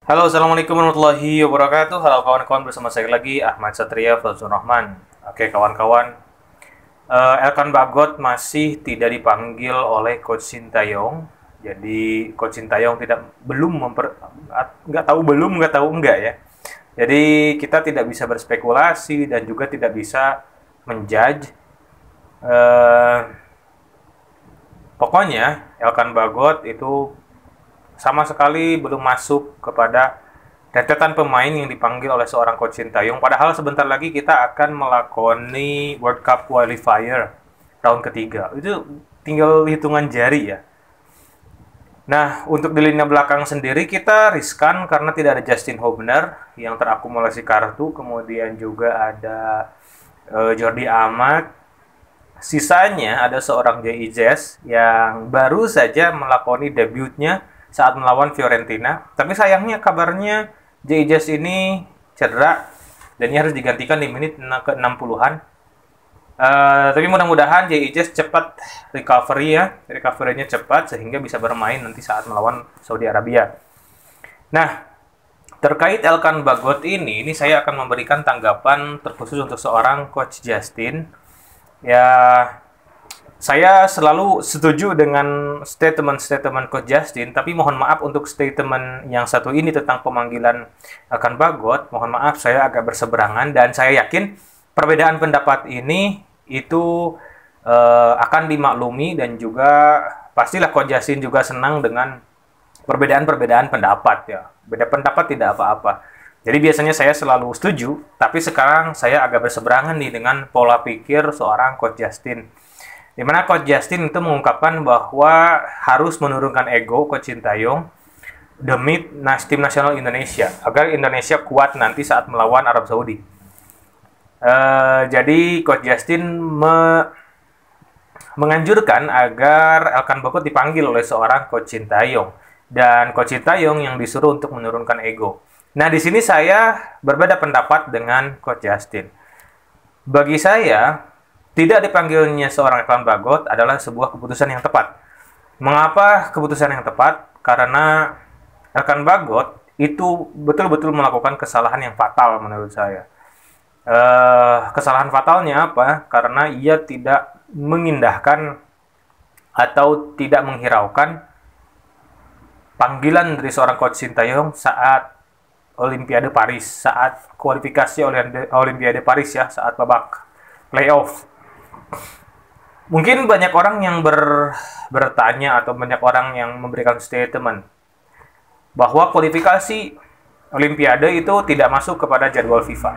Halo, Assalamualaikum warahmatullahi wabarakatuh. Halo kawan-kawan, bersama saya lagi Ahmad Satria Fazlur Rahman. Oke kawan-kawan, Elkan Bagot masih tidak dipanggil oleh Coach Sintayong. Jadi Coach Sintayong nggak tahu enggak ya. Jadi kita tidak bisa berspekulasi dan juga tidak bisa menjudge. Eh, Pokoknya Elkan Bagot itu sama sekali belum masuk kepada rentetan pemain yang dipanggil oleh seorang Coach Sintayong. Padahal sebentar lagi kita akan melakoni World Cup Qualifier tahun ketiga. Itu tinggal hitungan jari ya. Nah, untuk di lini belakang sendiri kita riskan karena tidak ada Justin Hubner yang terakumulasi kartu, kemudian juga ada Jordi Amat. Sisanya ada seorang J.I. Jazz yang baru saja melakoni debutnya saat melawan Fiorentina. Tapi sayangnya kabarnya J.I. Jazz ini cedera dan ia harus digantikan di menit ke-60-an. Tapi mudah-mudahan J.I. Jazz cepat recovery-nya cepat sehingga bisa bermain nanti saat melawan Saudi Arabia. Nah, terkait Elkan Bagot ini saya akan memberikan tanggapan terkhusus untuk seorang Coach Justin. Ya, saya selalu setuju dengan statement-statement Coach Justin, tapi mohon maaf untuk statement yang satu ini tentang pemanggilan Elkan Bagot, mohon maaf saya agak berseberangan dan saya yakin perbedaan pendapat ini itu akan dimaklumi dan juga pastilah Coach Justin juga senang dengan perbedaan-perbedaan pendapat ya. Beda pendapat tidak apa-apa. Jadi biasanya saya selalu setuju, tapi sekarang saya agak berseberangan nih dengan pola pikir seorang Coach Justin. Di mana Coach Justin itu mengungkapkan bahwa harus menurunkan ego Coach Sintayong demi tim nasional Indonesia, agar Indonesia kuat nanti saat melawan Arab Saudi. Jadi Coach Justin menganjurkan agar Elkan Bagot dipanggil oleh seorang Coach Sintayong. Dan Coach Sintayong yang disuruh untuk menurunkan ego. Nah, di sini saya berbeda pendapat dengan Coach Justin. Bagi saya, tidak dipanggilnya seorang Elkan Bagot adalah sebuah keputusan yang tepat. Mengapa keputusan yang tepat? Karena Elkan Bagot itu betul-betul melakukan kesalahan yang fatal menurut saya. Kesalahan fatalnya apa? Karena ia tidak mengindahkan atau tidak menghiraukan panggilan dari seorang Coach Sintayong saat Olimpiade Paris, saat kualifikasi Olimpiade Paris ya, saat babak playoff. Mungkin banyak orang yang bertanya atau banyak orang yang memberikan statement bahwa kualifikasi Olimpiade itu tidak masuk kepada jadwal FIFA.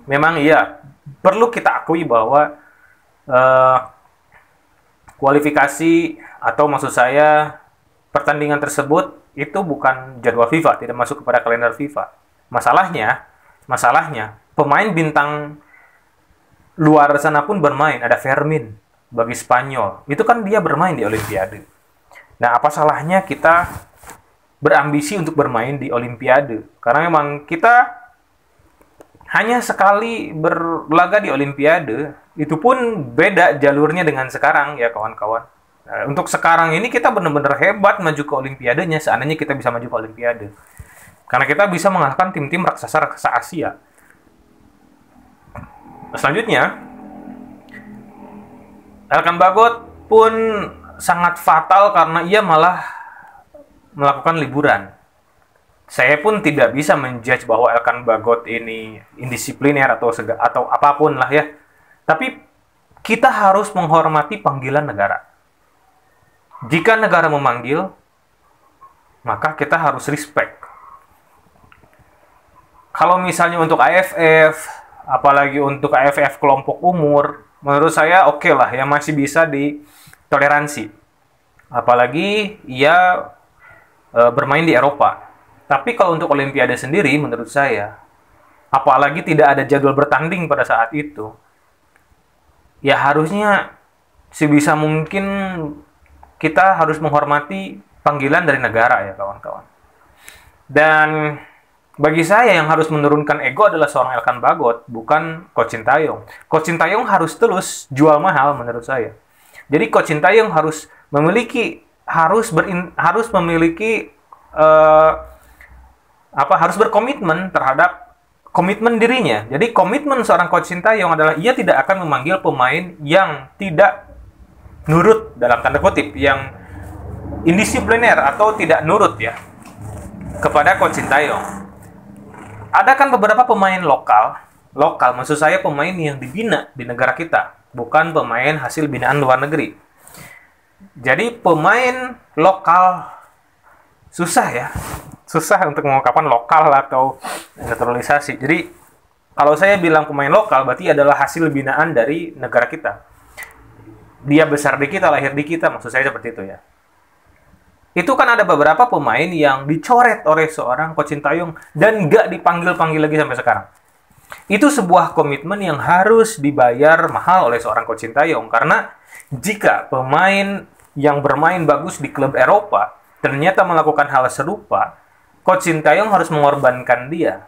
Memang iya, perlu kita akui bahwa kualifikasi atau maksud saya pertandingan tersebut itu bukan jadwal FIFA, tidak masuk kepada kalender FIFA. Masalahnya, pemain bintang luar sana pun bermain. Ada Fermin bagi Spanyol. Itu kan dia bermain di Olimpiade. Nah, apa salahnya kita berambisi untuk bermain di Olimpiade? Karena memang kita hanya sekali berlaga di Olimpiade, itu pun beda jalurnya dengan sekarang ya kawan-kawan. Nah, untuk sekarang ini kita benar-benar hebat maju ke Olimpiadenya, seandainya kita bisa maju ke Olimpiade. Karena kita bisa mengalahkan tim-tim raksasa-raksasa Asia. Selanjutnya, Elkan Bagot pun sangat fatal karena ia malah melakukan liburan. Saya pun tidak bisa menjudge bahwa Elkan Bagot ini indisipliner atau apapun lah ya. Tapi kita harus menghormati panggilan negara. Jika negara memanggil, maka kita harus respect. Kalau misalnya untuk AFF, apalagi untuk AFF kelompok umur, menurut saya oke lah, yang masih bisa ditoleransi. Apalagi ia bermain di Eropa. Tapi kalau untuk Olimpiade sendiri, menurut saya, apalagi tidak ada jadwal bertanding pada saat itu, ya harusnya sebisa mungkin kita harus menghormati panggilan dari negara ya kawan-kawan. Dan bagi saya yang harus menurunkan ego adalah seorang Elkan Bagot, bukan Coach Sintayong. Coach Sintayong harus terus jual mahal menurut saya. Jadi Coach Sintayong harus memiliki harus berkomitmen terhadap komitmen dirinya. Jadi komitmen seorang Coach Sintayong adalah ia tidak akan memanggil pemain yang tidak nurut, dalam tanda kutip, yang indisipliner atau tidak nurut ya kepada Coach Sintayong. Ada kan beberapa pemain lokal maksud saya pemain yang dibina di negara kita, bukan pemain hasil binaan luar negeri. Jadi pemain lokal susah untuk mengungkapkan lokal atau naturalisasi. Jadi kalau saya bilang pemain lokal berarti adalah hasil binaan dari negara kita. Dia besar di kita, lahir di kita, maksud saya seperti itu ya. Itu kan ada beberapa pemain yang dicoret oleh seorang Coach Sintayong dan nggak dipanggil-panggil lagi sampai sekarang. Itu sebuah komitmen yang harus dibayar mahal oleh seorang Coach Sintayong. Karena jika pemain yang bermain bagus di klub Eropa ternyata melakukan hal serupa, Coach Sintayong harus mengorbankan dia.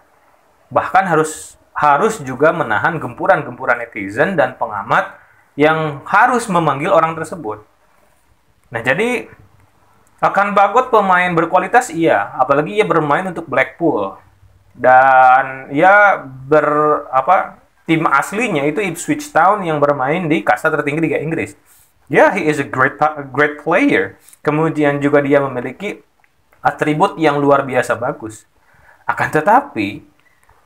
Bahkan harus juga menahan gempuran-gempuran netizen dan pengamat yang harus memanggil orang tersebut. Nah, jadi Elkan Bagot pemain berkualitas iya, apalagi ia bermain untuk Blackpool. Dan ia tim aslinya itu Ipswich Town yang bermain di kasta tertinggi Liga Inggris. Ya, he is a great player. Kemudian juga dia memiliki atribut yang luar biasa bagus. Akan tetapi,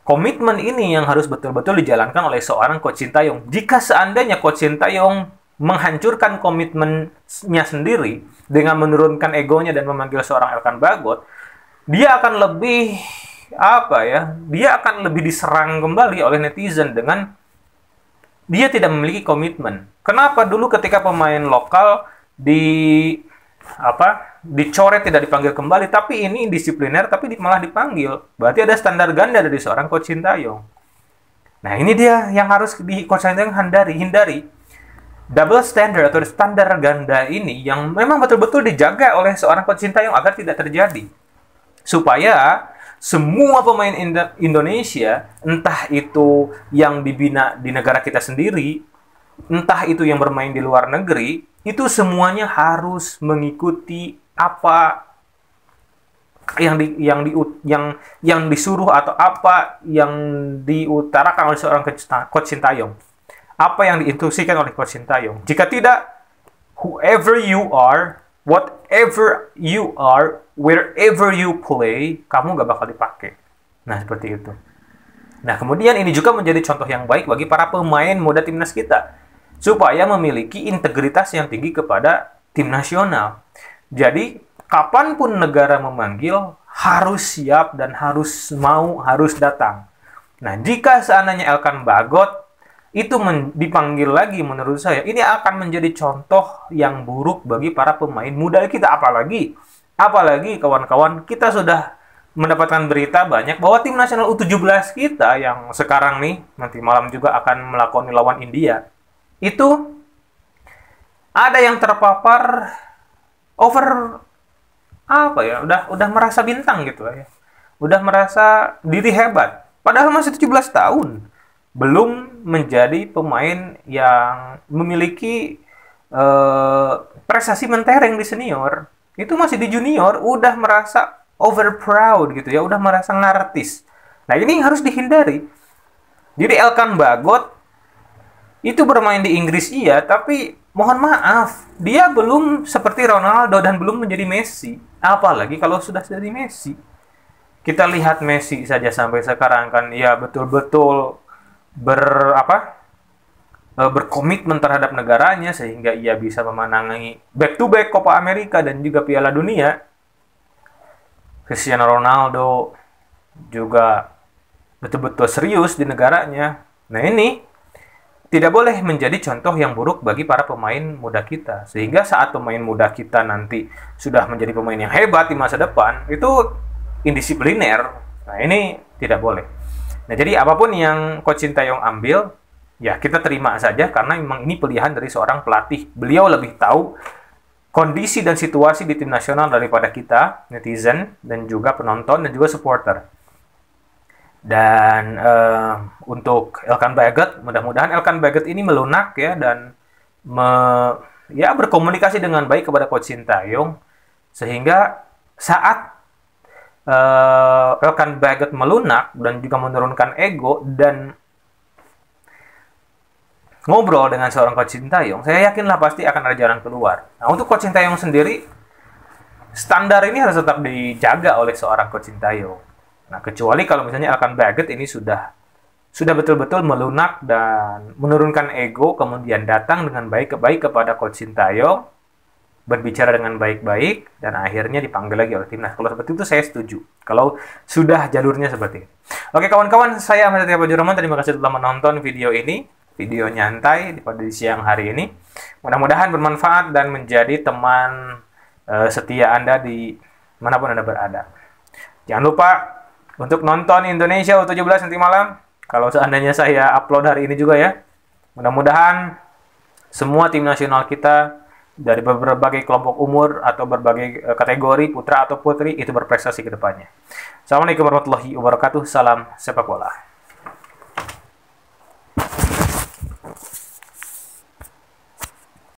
komitmen ini yang harus betul-betul dijalankan oleh seorang Coach Sintayong. Jika seandainya Coach Sintayong menghancurkan komitmennya sendiri dengan menurunkan egonya dan memanggil seorang Elkan Bagot, dia akan lebih dia akan lebih diserang kembali oleh netizen dengan dia tidak memiliki komitmen. Kenapa dulu ketika pemain lokal dicoret tidak dipanggil kembali, tapi ini indisipliner tapi malah dipanggil. Berarti ada standar ganda dari seorang Coach Sintayong. Nah, ini dia yang harus Coach Sintayong hindari. Double standard atau standar ganda ini yang memang betul-betul dijaga oleh seorang Coach Sintayong agar tidak terjadi. Supaya semua pemain Indonesia, entah itu yang dibina di negara kita sendiri, entah itu yang bermain di luar negeri, itu semuanya harus mengikuti apa yang disuruh atau apa yang diutarakan oleh seorang Coach Sintayong. Apa yang diinstruksikan oleh Coach Sintayong. Jika tidak, whoever you are, whatever you are, wherever you play, kamu gak bakal dipakai. Nah, seperti itu. Nah, kemudian ini juga menjadi contoh yang baik bagi para pemain muda timnas kita. Supaya memiliki integritas yang tinggi kepada tim nasional. Jadi, kapanpun negara memanggil, harus siap dan harus datang. Nah, jika seandainya Elkan Bagot itu dipanggil lagi, menurut saya ini akan menjadi contoh yang buruk bagi para pemain muda kita. Apalagi kawan-kawan, kita sudah mendapatkan berita banyak bahwa tim nasional U17 kita yang sekarang nih nanti malam juga akan melakoni lawan India, itu ada yang terpapar udah merasa bintang gitu ya, udah merasa diri hebat padahal masih 17 tahun, belum menjadi pemain yang memiliki prestasi mentereng di senior. Itu masih di junior udah merasa over proud gitu ya, udah merasa narsis. Nah, ini harus dihindari. Jadi Elkan Bagot itu bermain di Inggris iya, tapi mohon maaf, dia belum seperti Ronaldo dan belum menjadi Messi. Apalagi kalau sudah jadi Messi. Kita lihat Messi saja sampai sekarang kan ya betul-betul berkomitmen terhadap negaranya sehingga ia bisa memenangi back-to-back Copa America dan juga Piala Dunia. Cristiano Ronaldo juga betul-betul serius di negaranya. Nah, ini tidak boleh menjadi contoh yang buruk bagi para pemain muda kita. Sehingga saat pemain muda kita nanti sudah menjadi pemain yang hebat di masa depan, itu indisipliner. Nah, ini tidak boleh. Nah, jadi apapun yang Coach Sintayong ambil, ya kita terima saja karena memang ini pilihan dari seorang pelatih. Beliau lebih tahu kondisi dan situasi di tim nasional daripada kita, netizen, dan juga penonton, dan juga supporter. Dan untuk Elkan Bagot, mudah-mudahan Elkan Bagot ini melunak ya, dan berkomunikasi dengan baik kepada Coach Sintayong, sehingga saat Elkan Bagot melunak dan juga menurunkan ego dan ngobrol dengan seorang Coach Sintayong, saya yakinlah pasti akan ada jalan keluar. Nah, untuk Coach Sintayong sendiri, standar ini harus tetap dijaga oleh seorang Coach Sintayong. Nah, kecuali kalau misalnya Elkan Bagot ini sudah betul-betul melunak dan menurunkan ego, kemudian datang dengan baik-baik kepada Coach Sintayong, berbicara dengan baik-baik, dan akhirnya dipanggil lagi oleh timnas. Kalau seperti itu saya setuju. Kalau sudah jalurnya seperti ini. Oke kawan-kawan, saya Ahmad Setia Bajurahman. Terima kasih telah menonton video ini. Video nyantai pada siang hari ini. Mudah-mudahan bermanfaat dan menjadi teman setia Anda di manapun Anda berada. Jangan lupa untuk nonton Indonesia U17 nanti malam. Kalau seandainya saya upload hari ini juga ya. Mudah-mudahan semua tim nasional kita dari berbagai kelompok umur atau berbagai kategori, putra atau putri, itu berprestasi ke depannya. Assalamualaikum warahmatullahi wabarakatuh. Salam sepak bola.